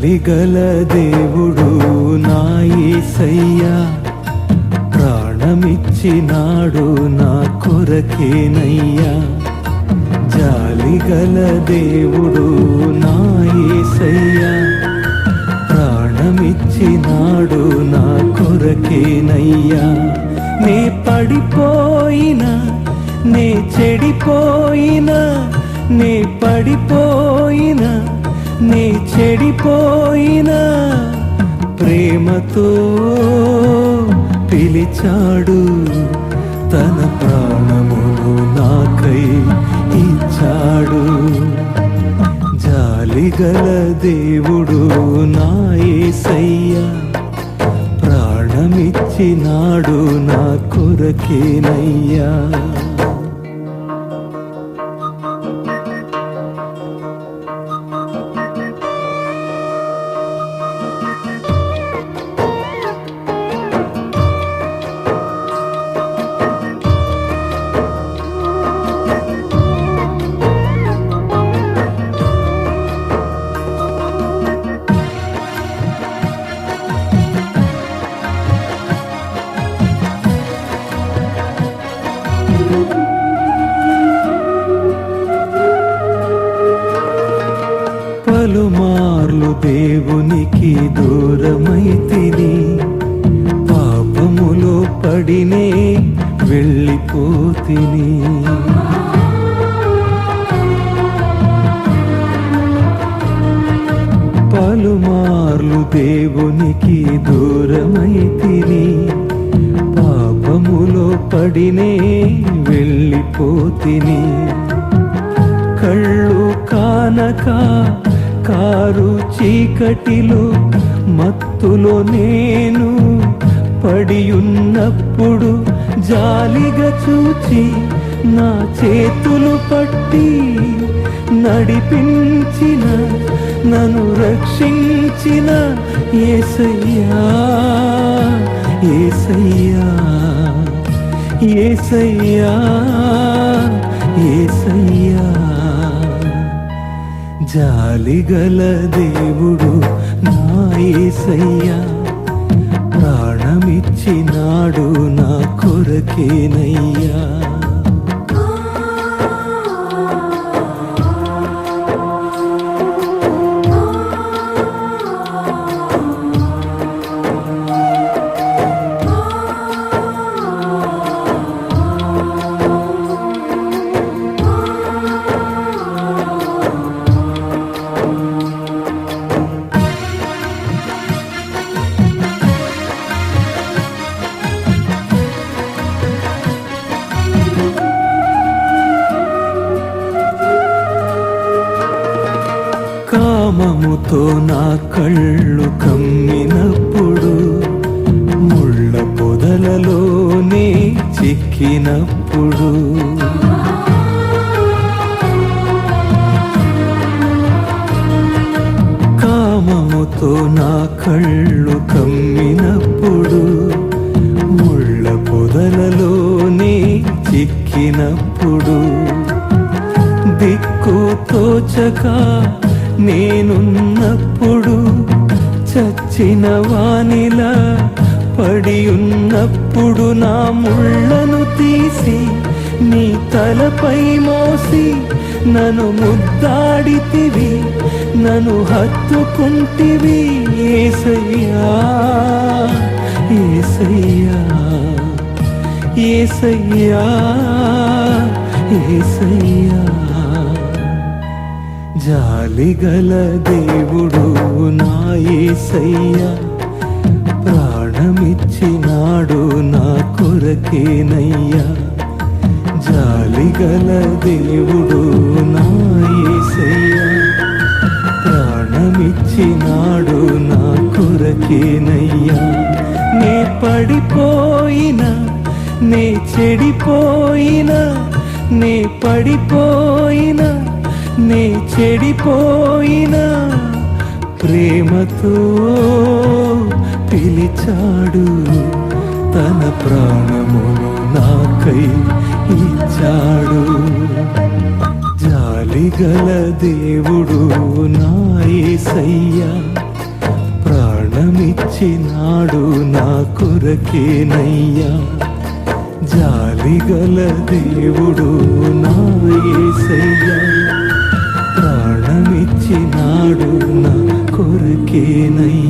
జాలిగల దేవుడు నా యేసయ్యా, ప్రాణమిచ్చినాడు నా కొరకేనయ్యా. జాలిగల దేవుడు నా యేసయ్యా, ప్రాణమిచ్చినాడు నా కొరకేనయ్యా. నే పడిపోయినా, నే చెడిపోయినా, నే పడిపోయినా, నే చెడిపోయినా, ప్రేమతో పిలిచాడు, తన ప్రాణమును నాకై ఇచ్చాడు. జాలిగల దేవుడు నా యేసయ్యా, ప్రాణమిచ్చినాడు నా కొరకేనయ్యా. పలుమార్లు దేవునికి దూరమైతిని, పాపములో పడినే వెళ్ళిపోతిని. పలుమార్లు దేవునికి దూరమైతిని, పాపములో పడినే వెళ్ళిపోతిని. కళ్ళు కానక కారు చీకటిలో మత్తులో నేను పడియున్నప్పుడు, జాలిగా చూచి నా చేతులు పట్టి నడిపించిన, నన్ను రక్షించిన యేసయ్యా, యేసయ్యా, యేసయ్యా, యేసయ్యా. జాలిగల దేవుడు నా యేసయ్యా, ప్రాణమిచ్చినాడు నా కొరకేనయ్యా. కామముతో నా కళ్ళు కమ్మినప్పుడు, ముళ్ళ పొదలలోనే చిక్కినప్పుడు, కామముతో నా కళ్ళు కమ్మినప్పుడు, ముళ్ళ పొదలలోనే చిక్కినప్పుడు, దిక్కు తోచక నేనున్నప్పుడు, చచ్చిన వానిలా పడి ఉన్నప్పుడు, నా ముళ్ళను తీసి నీ తలపై మోసి నన్ను ముద్దాడితివి, నన్ను హత్తుకుంటివి. యేసయ్యా, యేసయ్యా, యేసయ్యా, యేసయ్యా. జాలిగల దేవుడు నా యేసయ్యా, ప్రాణమిచ్చినాడు నా కొరకేనయ్యా. జాలిగల దేవుడు నా యేసయ్యా, ప్రాణమిచ్చినాడు నా కొరకేనయ్యా. నే పడిపోయినా, నే చెడిపోయినా, నే పడిపోయినా, నే చెడిపోయినా, ప్రేమతో పిలిచాడు, తన ప్రాణమును నాకై ఇచ్చాడు. జాలిగల దేవుడు నా యేసయ్యా, ప్రాణమిచ్చినాడు నా కొరకేనయ్యా. జాలిగల దేవుడు నా యేసయ్యా, ప్రాణమిచ్చినాడు నా కొరకేనయ్యా.